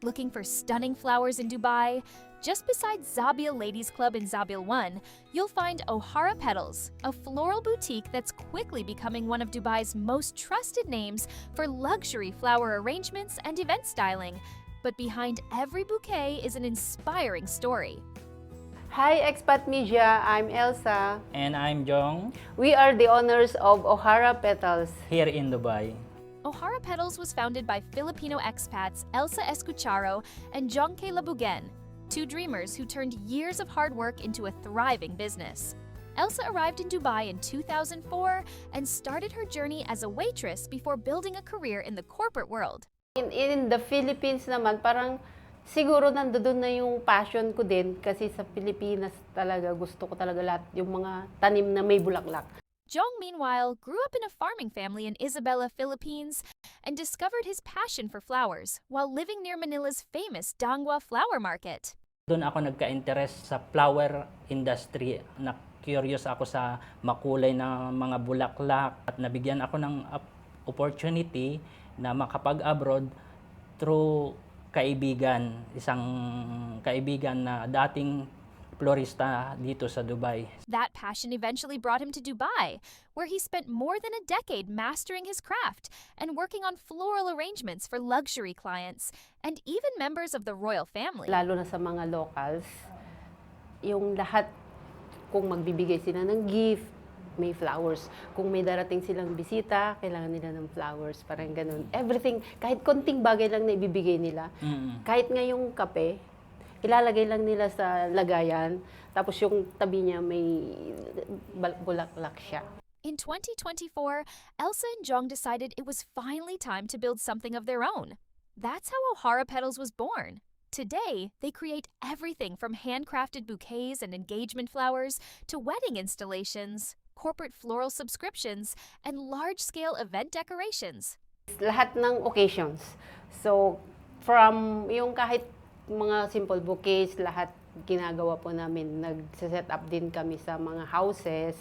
Looking for stunning flowers in Dubai? Just beside Zabil Ladies Club in Zabil 1, you'll find O'Hara Petals, a floral boutique that's quickly becoming one of Dubai's most trusted names for luxury flower arrangements and event styling. But behind every bouquet is an inspiring story. Hi Expat Media, I'm Elsa. And I'm Jong, We are the owners of O'Hara Petals. here in Dubai. O'Hara Petals was founded by Filipino expats Elsa Escucharo and Jonke Labugen, two dreamers who turned years of hard work into a thriving business. Elsa arrived in Dubai in 2004 and started her journey as a waitress before building a career in the corporate world. In the Philippines naman, parang siguro nandoon na yung passion ko din kasi sa Pilipinas talaga gusto ko talaga lahat yung mga tanim na may bulaklak. Jong, meanwhile, grew up in a farming family in Isabela, Philippines, and discovered his passion for flowers while living near Manila's famous Dangwa Flower Market. Doon ako nagka-interest sa flower industry. Na-curious ako sa makulay na mga bulaklak at nabigyan ako ng opportunity na makapag-abroad through kaibigan, isang kaibigan na dating florista dito sa Dubai. That passion eventually brought him to Dubai, where he spent more than a decade mastering his craft and working on floral arrangements for luxury clients and even members of the royal family. Lalo na sa mga locals, yung lahat kung magbibigay sila ng gift, may flowers. Kung may darating silang bisita, kailangan nila ng flowers, parang ganun. Everything, kahit konting bagay lang na ibibigay nila. Kahit nga yung kape, ilalagay lang nila sa lagayan, tapos yung tabi niya may bulaklak siya. In 2024, Elsa and Jong decided it was finally time to build something of their own. That's how O'Hara Petals was born. Today, they create everything from handcrafted bouquets and engagement flowers to wedding installations, corporate floral subscriptions, and large-scale event decorations. Lahat ng occasions. So, from yung kahit mga simple bouquets, lahat ginagawa po namin. Nag-set up din kami sa mga houses.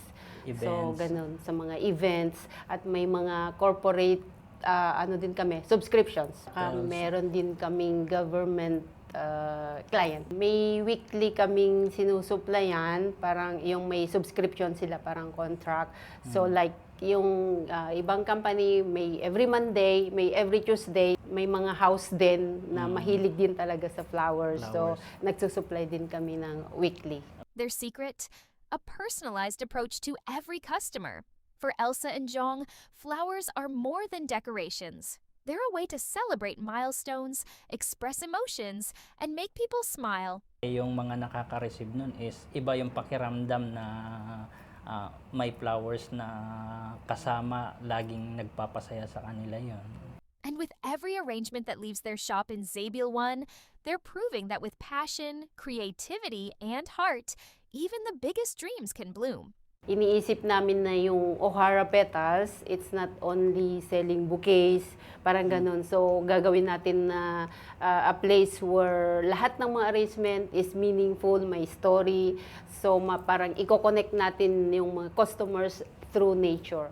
So, Events. ganun, sa mga events. At may mga corporate, ano din kami, subscriptions. Meron din kaming government client. May weekly kaming sinusuplayan, parang yung may subscription sila, parang contract. So, like, yung ibang company, may every Monday, may every Tuesday, may mga house din na mahilig din talaga sa flowers. So, nagsusupply din kami ng weekly. Their secret? A personalized approach to every customer. For Elsa and Jong, flowers are more than decorations. They're a way to celebrate milestones, express emotions, and make people smile. Yung mga nakaka-receive nun is iba yung pakiramdam na may flowers na kasama, laging nagpapasaya sa kanila yon. And with every arrangement that leaves their shop in Zabil 1, they're proving that with passion, creativity, and heart, even the biggest dreams can bloom. Iniisip namin na yung O'Hara Petals, it's not only selling bouquets, parang ganun. So, gagawin natin na a place where lahat ng mga arrangement is meaningful, may story. So, parang i-connect natin yung mga customers through nature.